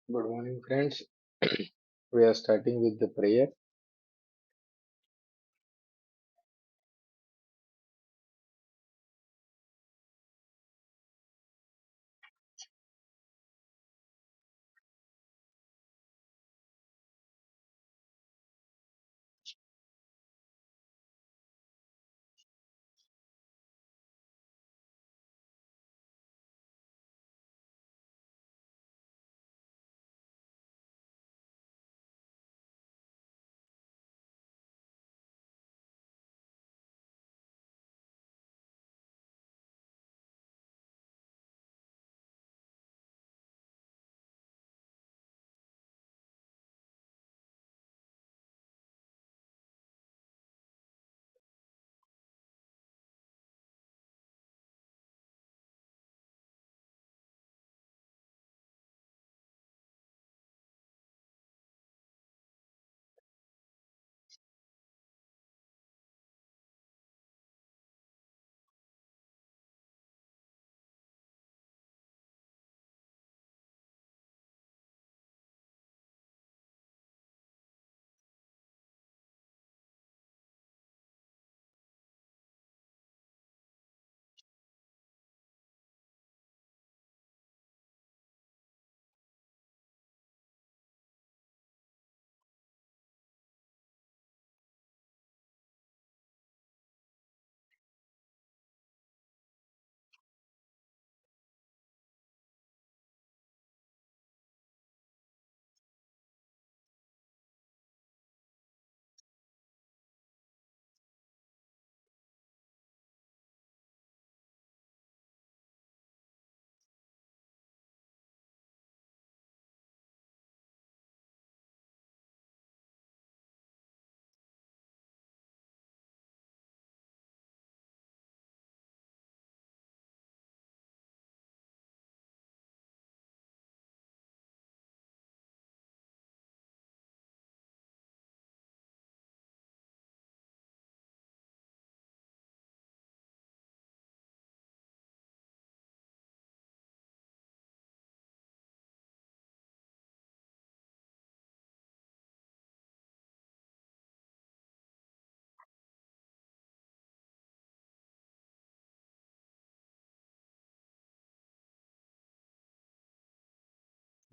Good morning, friends. We are starting with the prayer.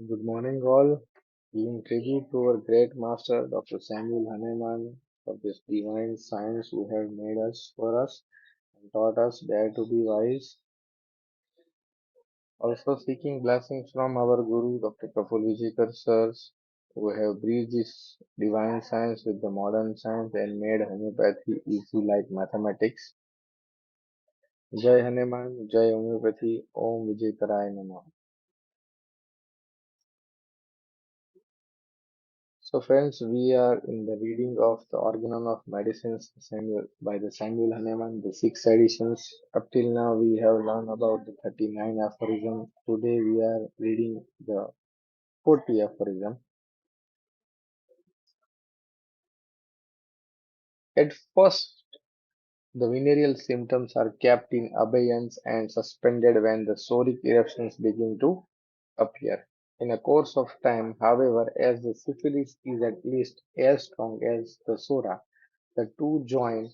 Good morning, all. Paying tribute to our great master, Dr. Samuel Hahnemann, for this divine science who have made us for us and taught us dare to be wise. Also seeking blessings from our Guru, Dr. Prafull Vijayakar sirs, who have breathed this divine science with the modern science and made homeopathy easy like mathematics. Jai Hanuman, Jai Homeopathy, Om Vijaykaraya Namah. So friends, we are in the reading of the Organon of Medicines Samuel, by the Samuel Hahnemann, the six editions. Up till now we have learned about the 39 aphorism. Today we are reading the 40 aphorism. At first, the venereal symptoms are kept in abeyance and suspended when the psoric eruptions begin to appear. In a course of time, however, as the syphilis is at least as strong as the psora, the two join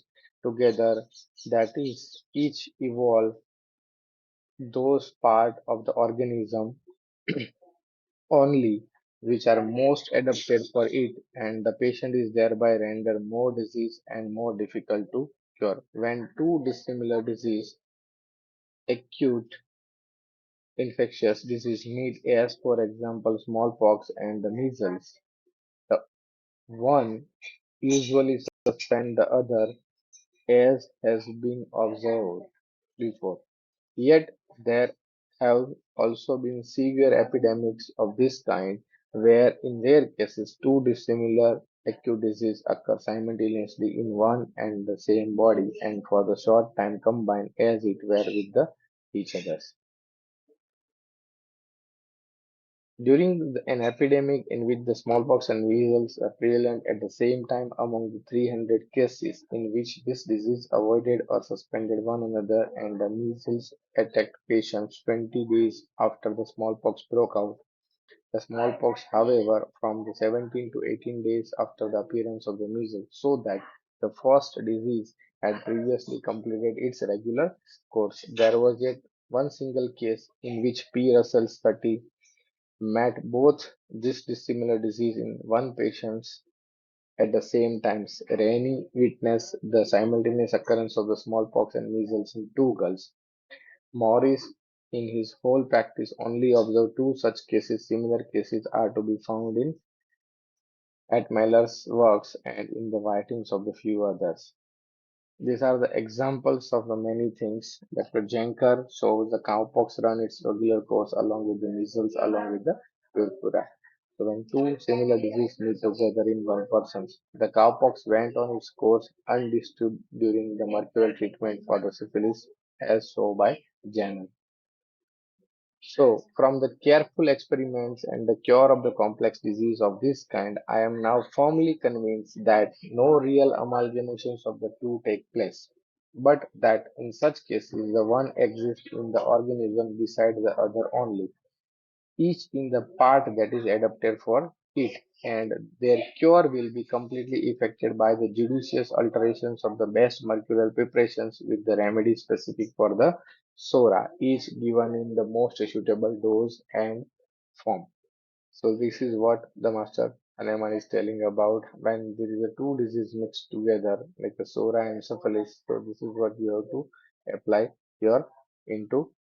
together, that is, each evolve those parts of the organism only which are most adapted for it, and the patient is thereby rendered more disease and more difficult to cure. When two dissimilar disease, acute infectious disease meet, as for example smallpox and the measles, the one usually suspend the other, as has been observed before. Yet there have also been severe epidemics of this kind, where in rare cases two dissimilar acute diseases occur simultaneously in one and the same body and for the short time combine as it were with each other. During an epidemic in which the smallpox and measles are prevalent at the same time, among the 300 cases in which this disease avoided or suspended one another, and the measles attacked patients 20 days after the smallpox broke out, the smallpox, however, from the 17 to 18 days after the appearance of the measles, so that the first disease had previously completed its regular course. There was yet one single case in which P. Russell's study met both this dissimilar disease in one patient at the same time. Rainey witnessed the simultaneous occurrence of the smallpox and measles in two girls. Morris, in his whole practice, only observed two such cases. Similar cases are to be found in at Miller's works and in the writings of the few others. These are the examples of the many things that Janker shows the cowpox run its regular course along with the measles, along with the purpura. So when two similar diseases meet together in one person, the cowpox went on its course undisturbed during the mercurial treatment for the syphilis, as shown by Jenner. So, from the careful experiments and the cure of the complex disease of this kind, I am now firmly convinced that no real amalgamations of the two take place, but that in such cases the one exists in the organism beside the other only, each in the part that is adapted for it, and their cure will be completely effected by the judicious alterations of the best mercurial preparations with the remedy specific for the sora, each given in the most suitable dose and form. So this is what the master Aleman is telling about when there is a two disease mixed together like the sora and syphilis. So this is what you have to apply your into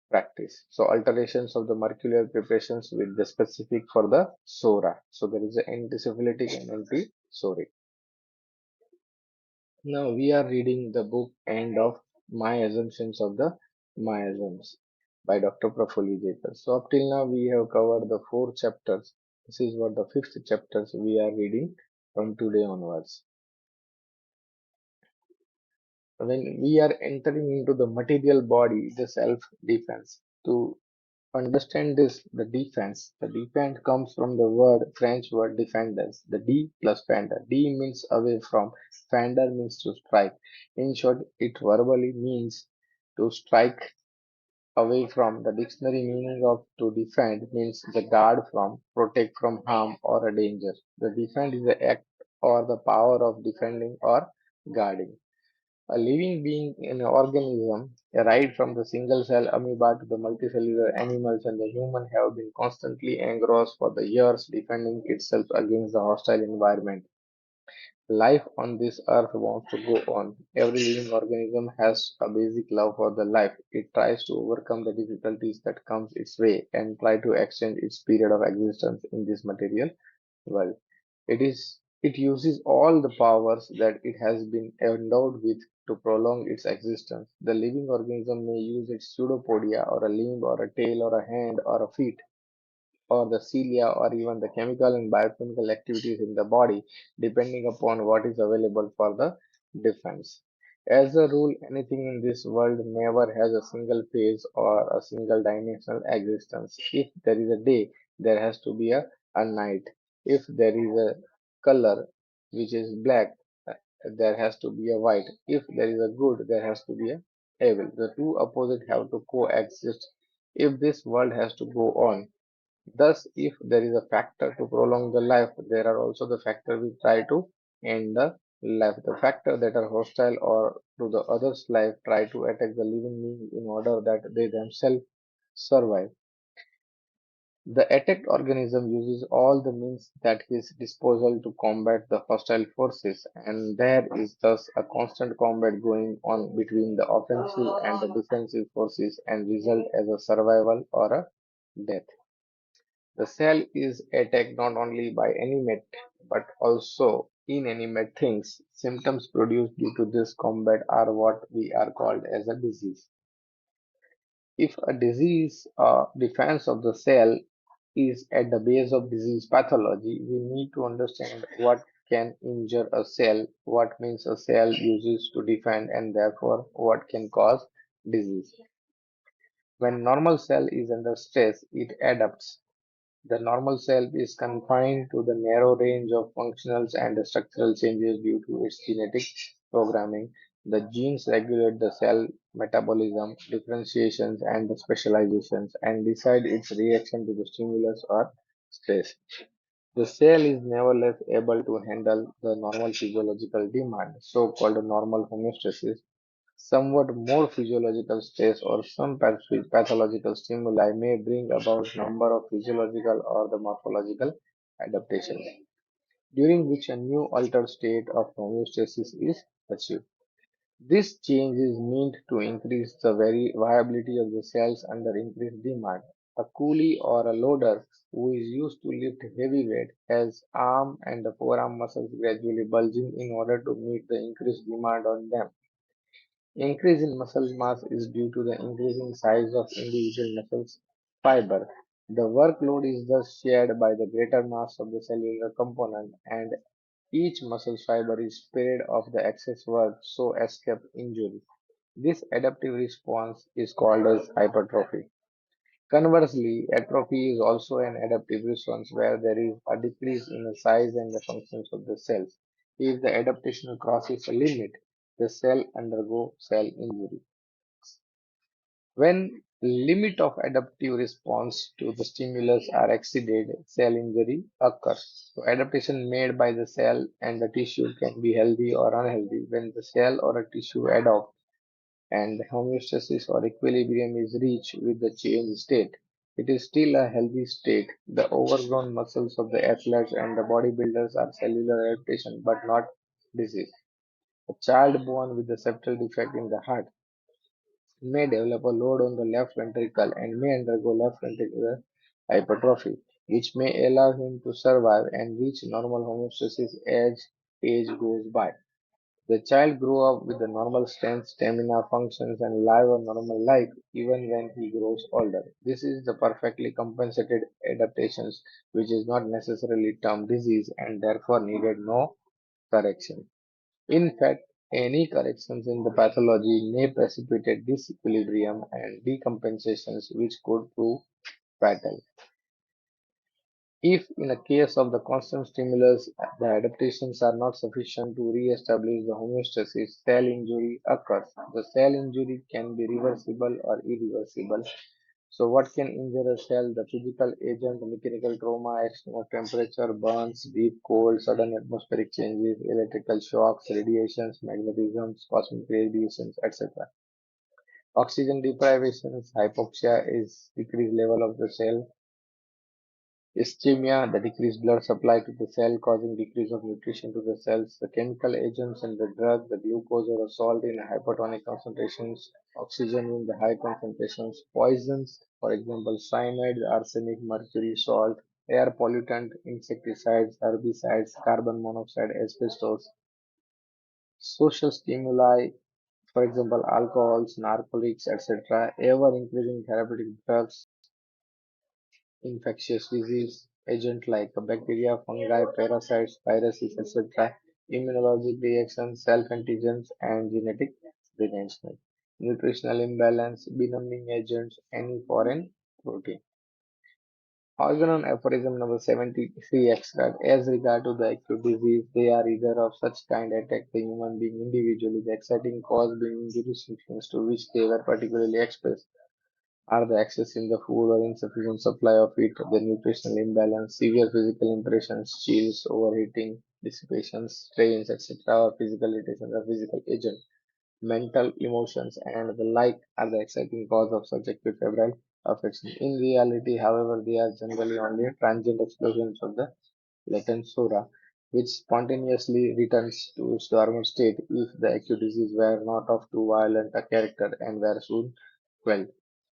practice. So alterations of the mercurial preparations with the specific for the sora. So there is an antisyphilitic and anti-soric. Now we are reading the book End of My Assumptions of the Miasms by Dr. Prafull Vijayakar. So up till now we have covered the four chapters. This is what the fifth chapters we are reading from today onwards. When we are entering into the material body, the self-defense. To understand this, the defense comes from the French word defenders, the D plus fender. D means away from, fender means to strike. In short, it verbally means to strike away from. The dictionary meaning of to defend means the guard from, protect from harm or a danger. The defend is the act or the power of defending or guarding. A living being in an organism, right from the single cell amoeba to the multicellular animals and the human, have been constantly engrossed for the years defending itself against the hostile environment. Life on this earth wants to go on. Every living organism has a basic love for the life. It tries to overcome the difficulties that comes its way and try to extend its period of existence in this material world. It uses all the powers that it has been endowed with to prolong its existence. The living organism may use its pseudopodia or a limb or a tail or a hand or a feet or the cilia or even the chemical and biochemical activities in the body depending upon what is available for the defense. As a rule, anything in this world never has a single phase or a single dimensional existence. If there is a day, there has to be a night. If there is a color which is black, uh, there has to be a white. If there is a good, there has to be a evil. The two opposites have to coexist if this world has to go on. Thus, if there is a factor to prolong the life, there are also the factor we try to end the life. The factor that are hostile or to the other's life try to attack the living being in order that they themselves survive. The attacked organism uses all the means at his disposal to combat the hostile forces, and there is thus a constant combat going on between the offensive and the defensive forces and result as a survival or a death. The cell is attacked not only by animate but also inanimate things. Symptoms produced due to this combat are what we are called as a disease. If a disease defense of the cell is at the base of disease pathology, we need to understand what can injure a cell, what means a cell uses to defend, and therefore what can cause disease. When normal cell is under stress, it adapts. The normal cell is confined to the narrow range of functional and structural changes due to its genetic programming. The genes regulate the cell metabolism, differentiations, and the specializations, and decide its reaction to the stimulus or stress. The cell is nevertheless able to handle the normal physiological demand, so-called normal homeostasis. Somewhat more physiological stress or some pathological stimuli may bring about number of physiological or the morphological adaptations, during which a new altered state of homeostasis is achieved. This change is meant to increase the very viability of the cells under increased demand. A coolie or a loader who is used to lift heavy weight has arm and the forearm muscles gradually bulging in order to meet the increased demand on them. Increase in muscle mass is due to the increasing size of individual muscle fiber. The workload is thus shared by the greater mass of the cellular component, and each muscle fiber is spared of the excess work so escape injury. This adaptive response is called as hypertrophy. Conversely, atrophy is also an adaptive response where there is a decrease in the size and the functions of the cells. If the adaptation crosses a limit, the cell undergo cell injury. When limit of adaptive response to the stimulus are exceeded, cell injury occurs. So adaptation made by the cell and the tissue can be healthy or unhealthy. When the cell or a tissue adapt and homeostasis or equilibrium is reached with the changed state, it is still a healthy state. The overgrown muscles of the athletes and the bodybuilders are cellular adaptation but not disease. A child born with a septal defect in the heart may develop a load on the left ventricle and may undergo left ventricular hypertrophy, which may allow him to survive and reach normal homeostasis as age goes by. The child grew up with the normal strength, stamina, functions, and live a normal life even when he grows older. This is the perfectly compensated adaptations, which is not necessarily termed disease and therefore needed no correction. In fact, any corrections in the pathology may precipitate disequilibrium and decompensations which could prove fatal. If, in a case of the constant stimulus, the adaptations are not sufficient to re-establish the homeostasis, cell injury occurs. The cell injury can be reversible or irreversible. So, what can injure a cell? The physical agent, mechanical trauma, extreme temperature, burns, deep cold, sudden atmospheric changes, electrical shocks, radiations, magnetisms, cosmic radiations, etc. Oxygen deprivations, hypoxia is decreased level of the cell. Ischemia, the decreased blood supply to the cell causing decrease of nutrition to the cells. The chemical agents and the drug, the glucose or a salt in hypertonic concentrations, oxygen in the high concentrations, poisons, for example, cyanide, arsenic, mercury, salt, air pollutant, insecticides, herbicides, carbon monoxide, asbestos, social stimuli, for example, alcohols, narcotics, etc., ever increasing therapeutic drugs, infectious disease agents like bacteria, fungi, parasites, viruses, etc., immunologic reactions, self-antigens, and genetic rearrangement, nutritional imbalance, benumbing agents, any foreign protein. Organon aphorism number 73 extract. As regard to the acute disease, they are either of such kind attack the human being individually, the exciting cause being injury symptoms to which they were particularly expressed are the excess in the food or insufficient supply of it, the nutritional imbalance, severe physical impressions, chills, overheating, dissipations, strains, etc., or physical irritation or physical agent, mental emotions, and the like are the exciting cause of such acute febrile affection. In reality, however, they are generally only transient explosions of the latent sora, which spontaneously returns to its dormant state if the acute disease were not of too violent a character and were soon quelled.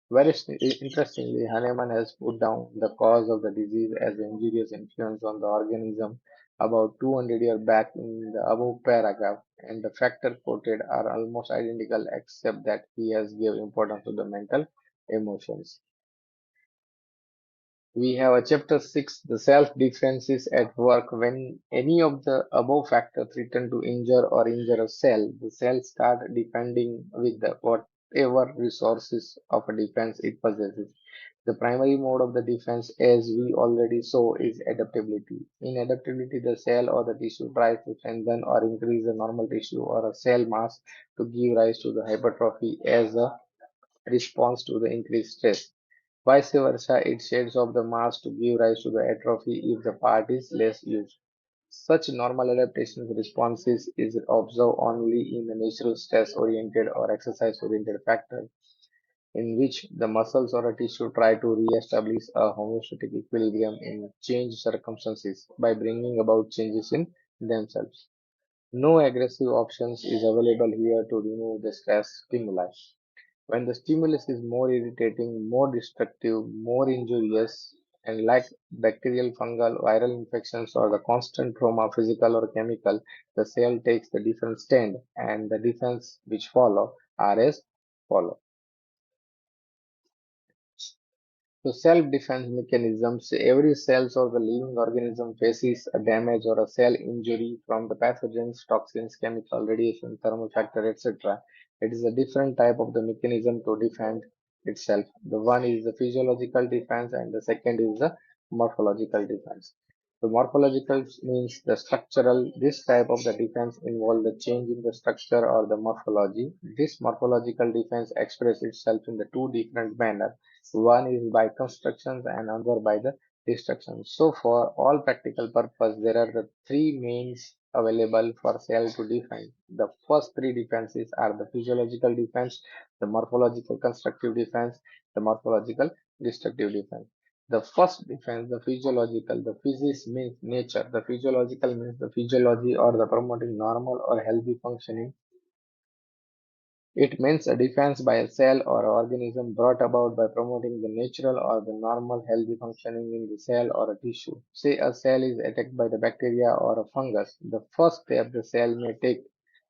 Very interestingly, Hahnemann has put down the cause of the disease as the injurious influence on the organism about 200 years back in the above paragraph, and the factors quoted are almost identical except that he has given importance to the mental emotions. We have a chapter 6, the self-defense is at work. When any of the above factors threaten to injure or injure a cell, the cell start defending with the what whatever resources of a defense it possesses. The primary mode of the defense, as we already saw, is adaptability. In adaptability, the cell or the tissue tries to strengthen or increase the normal tissue or a cell mass to give rise to the hypertrophy as a response to the increased stress. Vice versa, it shades off the mass to give rise to the atrophy if the part is less used. Such normal adaptation responses is observed only in the natural stress-oriented or exercise-oriented factor in which the muscles or a tissue try to re-establish a homeostatic equilibrium in changed circumstances by bringing about changes in themselves. No aggressive options is available here to remove the stress stimuli. When the stimulus is more irritating, more destructive, more injurious, and like bacterial, fungal, viral infections or the constant trauma, physical or chemical, the cell takes the defense stand, and the defense which follow are as follow. So self-defense mechanisms. Every cell of the living organism faces a damage or a cell injury from the pathogens, toxins, chemical, radiation, thermal factor, etc. It is a different type of the mechanism to defend itself. The one is the physiological defense and the second is the morphological defense. The morphological means the structural. This type of the defense involves the change in the structure or the morphology. This morphological defense expresses itself in the two different manners. One is by constructions and another by the destruction. So for all practical purpose, there are the three means available for cell to defend. The first three defenses are the physiological defense, the morphological constructive defense, the morphological destructive defense. The first defense, the physiological, the physis means nature. The physiological means the physiology or the promoting normal or healthy functioning. It means a defense by a cell or organism brought about by promoting the natural or the normal healthy functioning in the cell or a tissue. Say a cell is attacked by the bacteria or a fungus. The first step the cell may take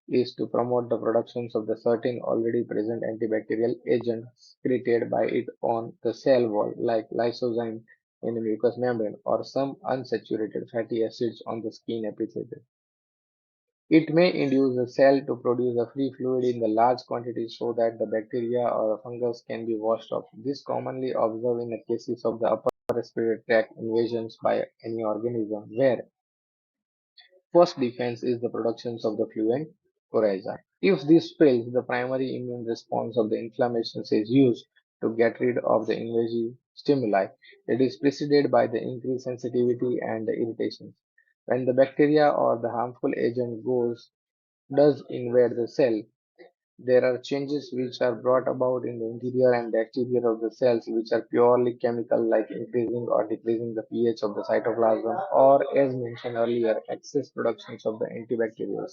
is to promote the productions of the certain already present antibacterial agent secreted by it on the cell wall like lysozyme in the mucous membrane or some unsaturated fatty acids on the skin epithelium. It may induce the cell to produce a free fluid in the large quantities so that the bacteria or a fungus can be washed off. This commonly observed in the cases of the upper respiratory tract invasions by any organism, where first defense is the productions of the fluent coryza. If this fails, the primary immune response of the inflammation is used to get rid of the invasive stimuli. It is preceded by the increased sensitivity and the irritation. When the bacteria or the harmful agent does invade the cell, there are changes which are brought about in the interior and the exterior of the cells which are purely chemical like increasing or decreasing the pH of the cytoplasm or as mentioned earlier excess productions of the antibacterials.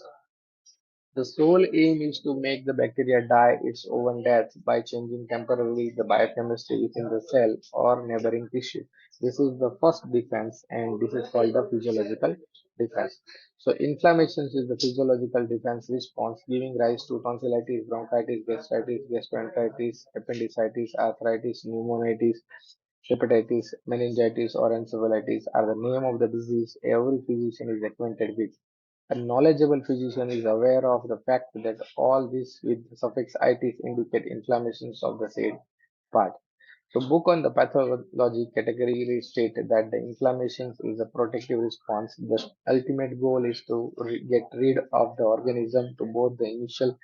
The sole aim is to make the bacteria die its own death by changing temporarily the biochemistry within the cell or neighboring tissue. This is the first defense and this is called the physiological defense. So inflammation is the physiological defense response giving rise to tonsillitis, bronchitis, gastritis, gastroenteritis, appendicitis, arthritis, pneumonitis, hepatitis, meningitis or encephalitis are the name of the disease every physician is acquainted with. A knowledgeable physician is aware of the fact that all these with the suffix itis indicate inflammations of the said part. So book on the pathology categorically state that the inflammation is a protective response. The ultimate goal is to get rid of the organism to both the initial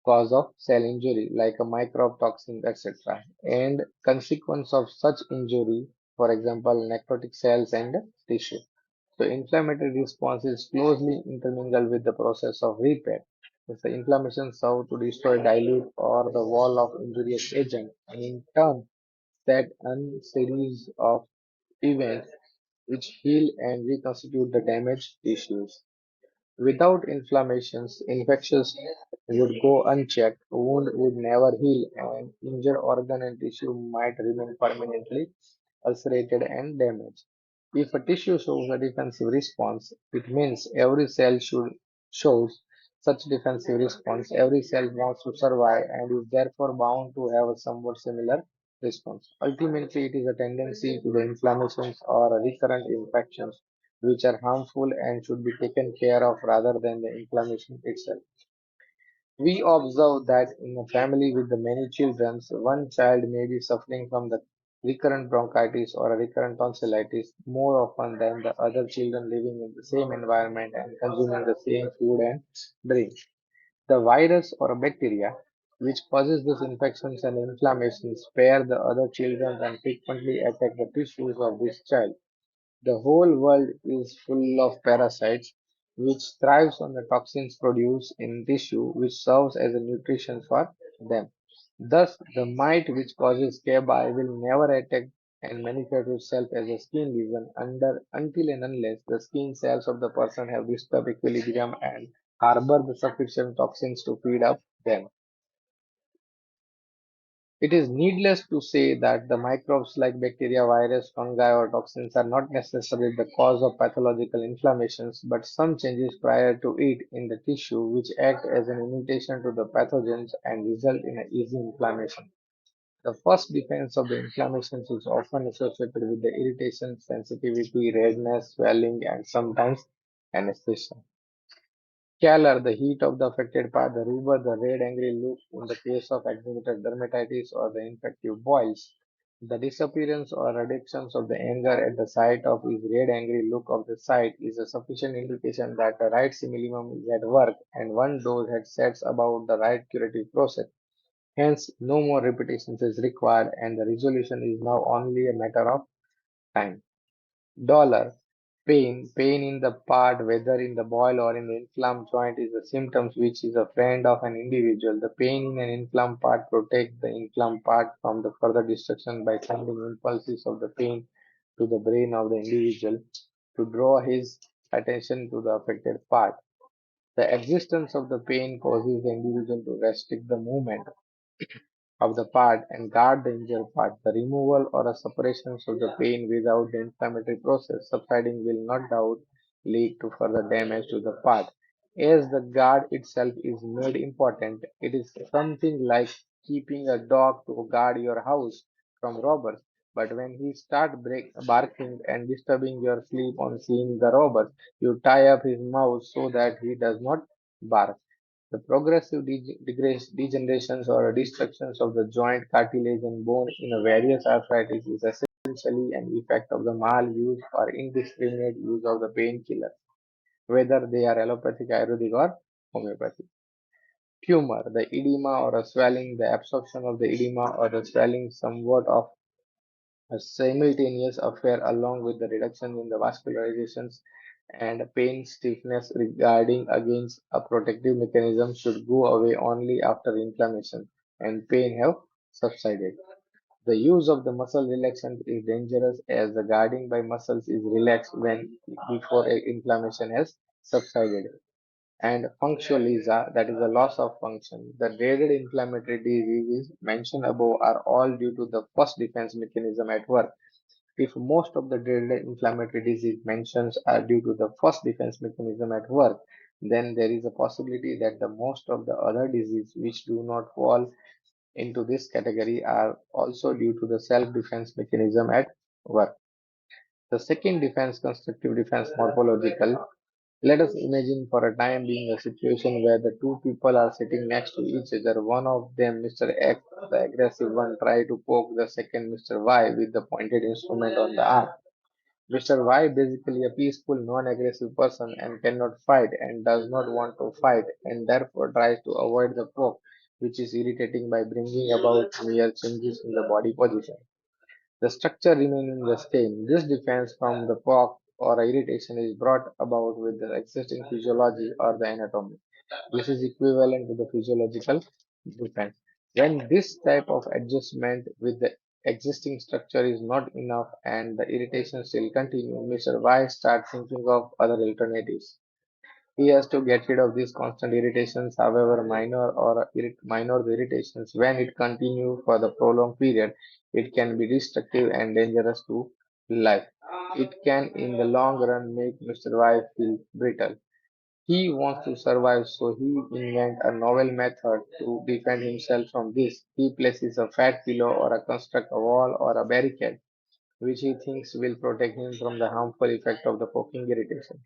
cause of cell injury like a microbe toxin etc. and consequence of such injury, for example necrotic cells and tissue. So inflammatory response is closely intermingled with the process of repair. If the inflammation serves to destroy, dilute, or the wall of injurious agent, and in turn set a series of events which heal and reconstitute the damaged tissues. Without inflammations, infections would go unchecked, wound would never heal, and injured organ and tissue might remain permanently ulcerated and damaged. If a tissue shows a defensive response, it means every cell should shows such defensive response. Every cell wants to survive and is therefore bound to have a somewhat similar response. Ultimately, it is a tendency to the inflammations or recurrent infections which are harmful and should be taken care of rather than the inflammation itself. We observe that in a family with the many children, one child may be suffering from the recurrent bronchitis or a recurrent tonsillitis more often than the other children living in the same environment and consuming the same food and drink. The virus or a bacteria which causes these infections and inflammations spare the other children and frequently attack the tissues of this child. The whole world is full of parasites which thrives on the toxins produced in tissue which serves as a nutrition for them. Thus, the mite which causes scabies will never attack and manifest itself as a skin lesion until and unless the skin cells of the person have disturbed equilibrium and harbor the sufficient toxins to feed up them. It is needless to say that the microbes like bacteria, virus, fungi, or toxins are not necessarily the cause of pathological inflammations, but some changes prior to it in the tissue which act as an invitation to the pathogens and result in an easy inflammation. The first defense of the inflammations is often associated with the irritation, sensitivity, redness, swelling, and sometimes anesthesia. Scalar, the heat of the affected part, the rubor, the red angry look in the case of exhibited dermatitis or the infective boils. The disappearance or reductions of the anger at the site of his red angry look of the site is a sufficient indication that the right simillimum is at work and one dose had sets about the right curative process. Hence, no more repetitions is required and the resolution is now only a matter of time. Dollar. Pain in the part, whether in the boil or in the inflamed joint, is a symptom which is a friend of an individual. The pain in an inflamed part protects the inflamed part from the further destruction by sending impulses of the pain to the brain of the individual to draw his attention to the affected part. The existence of the pain causes the individual to restrict the movement of the part and guard the injured part. The removal or a separation of the pain without the inflammatory process subsiding will not doubt lead to further damage to the part. As the guard itself is made important, it is something like keeping a dog to guard your house from robbers. But when he starts barking and disturbing your sleep on seeing the robbers, you tie up his mouth so that he does not bark. The progressive degenerations or destructions of the joint, cartilage, and bone in a various arthritis is essentially an effect of the maluse or indiscriminate use of the painkiller, whether they are allopathic, ayurvedic, or homeopathic. Tumor, the edema or a swelling, the absorption of the edema or the swelling somewhat of a simultaneous affair along with the reduction in the vascularizations and pain stiffness regarding against a protective mechanism should go away only after inflammation and pain have subsided. The use of the muscle relaxant is dangerous as the guarding by muscles is relaxed when before inflammation has subsided. And functionalism, that is a loss of function. The dreaded inflammatory diseases mentioned above are all due to the first defense mechanism at work. If most of the dreaded inflammatory disease mentions are due to the first defense mechanism at work, then there is a possibility that the most of the other diseases which do not fall into this category are also due to the self-defense mechanism at work. The second defense, constructive defense, morphological. Let us imagine for a time being a situation where the two people are sitting next to each other. One of them, Mr. X, the aggressive one, try to poke the second Mr. Y with the pointed instrument on the arm. Mr. Y, basically a peaceful, non-aggressive person and cannot fight and does not want to fight and therefore tries to avoid the poke, which is irritating by bringing about mere changes in the body position. The structure remaining the same. This defense from the poke or irritation is brought about with the existing physiology or the anatomy. This is equivalent to the physiological defense. When this type of adjustment with the existing structure is not enough and the irritation still continues, Mr. Y starts thinking of other alternatives. He has to get rid of these constant irritations, however minor the irritations. When it continues for the prolonged period, it can be destructive and dangerous to life. It can, in the long run, make Mr. Y feel brittle. He wants to survive, so he invents a novel method to defend himself from this. He places a fat pillow or a construct a wall or a barricade, which he thinks will protect him from the harmful effect of the poking irritation.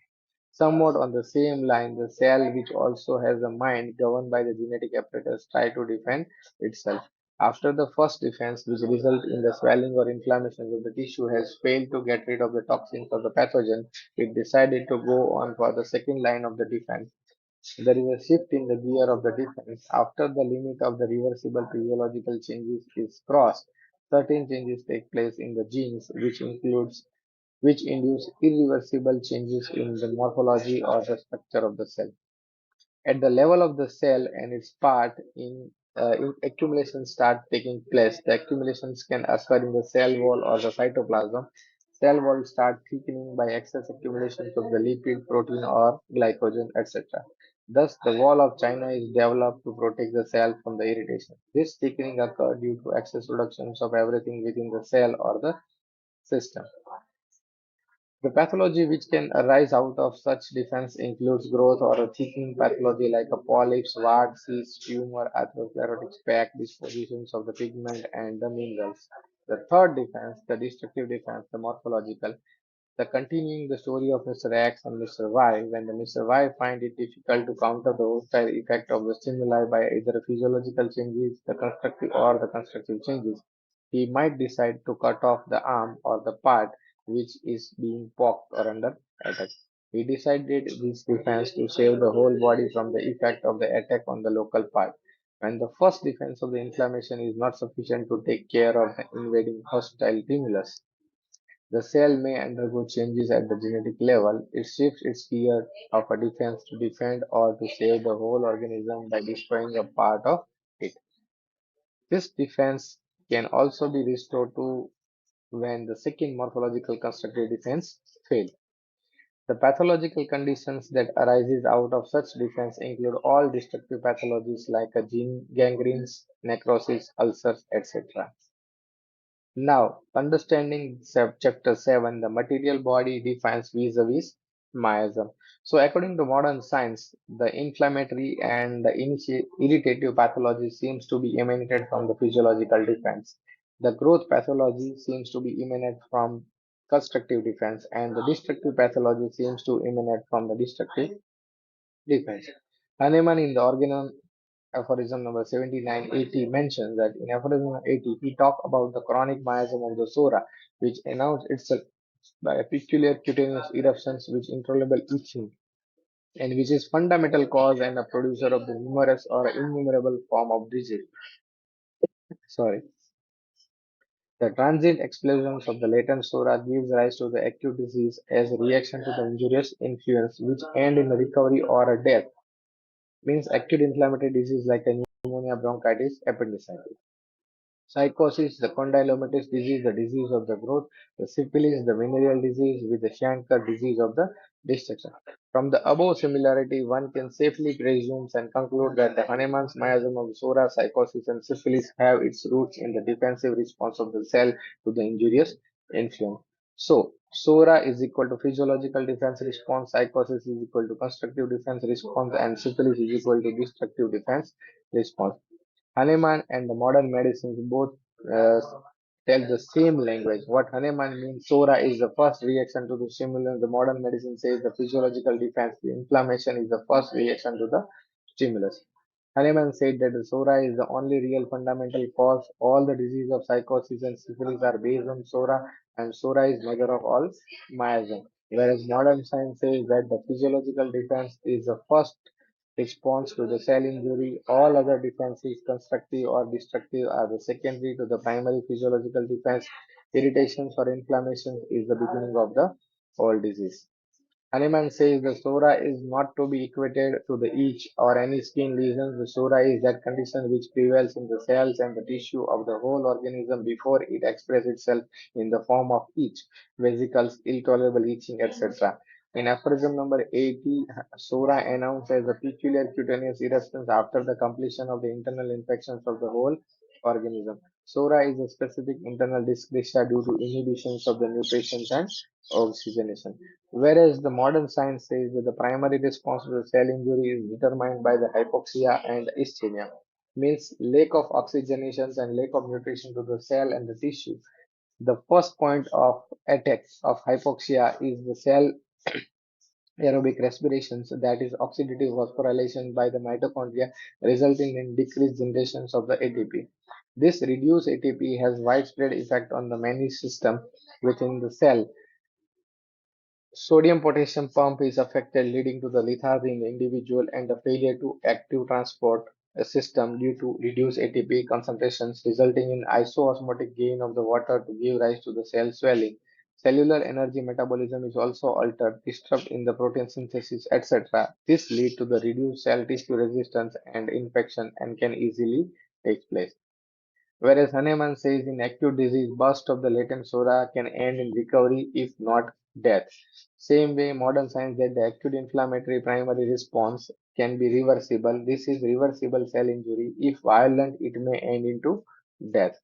Somewhat on the same line, the cell, which also has a mind governed by the genetic apparatus, try to defend itself. After the first defense, which result in the swelling or inflammation of the tissue, has failed to get rid of the toxins or the pathogen, it decided to go on for the second line of the defense. There is a shift in the gear of the defense. After the limit of the reversible physiological changes is crossed, certain changes take place in the genes, which induce irreversible changes in the morphology or the structure of the cell. At the level of the cell and its part in accumulations start taking place. The accumulations can occur in the cell wall or the cytoplasm. Cell walls start thickening by excess accumulations of the lipid, protein, or glycogen, etc. Thus, the wall of China is developed to protect the cell from the irritation. This thickening occurs due to excess reductions of everything within the cell or the system. The pathology which can arise out of such defense includes growth or a thickening pathology like a polyps, wart, cyst, tumor, atherosclerotic speck, dispositions of the pigment and the minerals. The third defense, the destructive defense, the morphological, the continuing the story of Mr. X and Mr. Y, when the Mr. Y find it difficult to counter the hostile effect of the stimuli by either physiological changes, the constructive or the constructive changes, he might decide to cut off the arm or the part which is being poked or under attack. He decided this defense to save the whole body from the effect of the attack on the local part. When the first defense of the inflammation is not sufficient to take care of the invading hostile stimulus, the cell may undergo changes at the genetic level. It shifts its gear of a defense to defend or to save the whole organism by destroying a part of it. This defense can also be restored to when the second morphological constructive defense fails. The pathological conditions that arises out of such defense include all destructive pathologies like a gene gangrenes, necrosis, ulcers, etc. Now, understanding chapter 7, the material body defines vis-a-vis miasm. So, according to modern science, the inflammatory and the irritative pathology seems to be emanated from the physiological defense. The growth pathology seems to be emanate from constructive defense, and the destructive pathology seems to emanate from the destructive defense. Hahnemann in the organon aphorism number 7980 mentions that in aphorism 80 he talked about the chronic miasm of the sora, which announced itself by peculiar cutaneous eruptions which intolerable itching, and which is fundamental cause and a producer of the numerous or innumerable form of disease. Sorry. The transient explosions of the latent sora gives rise to the acute disease as a reaction to the injurious influence which end in a recovery or a death. Means acute inflammatory disease like a pneumonia, bronchitis, appendicitis. Psychosis, the condylomatous disease, the disease of the growth, the syphilis, the venereal disease with the chancre disease of the destruction. From the above similarity, one can safely presume and conclude that the Hahnemann's miasm of Sora, psychosis, and syphilis have its roots in the defensive response of the cell to the injurious influence. So, Sora is equal to physiological defense response, psychosis is equal to constructive defense response, and syphilis is equal to destructive defense response. Hahnemann and the modern medicines both uh, tell the same language. What Hahnemann means, Sora is the first reaction to the stimulus. The modern medicine says the physiological defense, the inflammation is the first reaction to the stimulus. Hahnemann said that the Sora is the only real fundamental cause. All the disease of psychosis and syphilis are based on Sora, and Sora is mother of all miasm. Whereas modern science says that the physiological defense is the first response to the cell injury. All other defenses, constructive or destructive, are the secondary to the primary physiological defense. Irritations or inflammation is the beginning of the whole disease. Hahnemann says the psora is not to be equated to the itch or any skin lesions. The psora is that condition which prevails in the cells and the tissue of the whole organism before it expresses itself in the form of itch, vesicles, intolerable itching, etc. In aphorism number 80, psora announced as a peculiar cutaneous eruptions after the completion of the internal infections of the whole organism. Psora is a specific internal dysplasia due to inhibitions of the nutrition and oxygenation. Whereas the modern science says that the primary response to the cell injury is determined by the hypoxia and ischemia, means lack of oxygenations and lack of nutrition to the cell and the tissue. The first point of attack of hypoxia is the cell aerobic respirations, that is oxidative phosphorylation by the mitochondria, resulting in decreased generations of the ATP. This reduced ATP has widespread effect on the many system within the cell. Sodium potassium pump is affected, leading to the lethargy in the individual and the failure to active transport a system due to reduced ATP concentrations, resulting in isoosmotic gain of the water to give rise to the cell swelling. Cellular energy metabolism is also altered, disrupt in the protein synthesis, etc. This lead to the reduced cell tissue resistance and infection and can easily take place. Whereas Hahnemann says in acute disease, burst of the latent sora can end in recovery if not death. Same way, modern science that the acute inflammatory primary response can be reversible. This is reversible cell injury. If violent, it may end into death.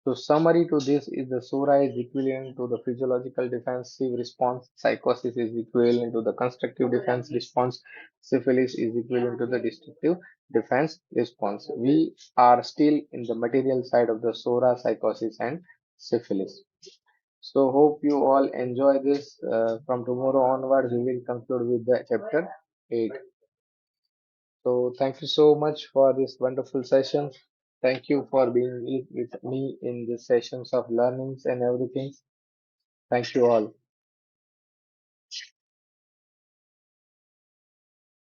So summary to this is the sura is equivalent to the physiological defensive response, psychosis is equivalent to the constructive defense response, syphilis is equivalent to the destructive defense response. We are still in the material side of the sora, psychosis and syphilis. So hope you all enjoy this. From tomorrow onwards, we will conclude with the chapter 8. So thank you so much for this wonderful session. Thank you for being with me in the sessions of learnings and everything. Thank you all.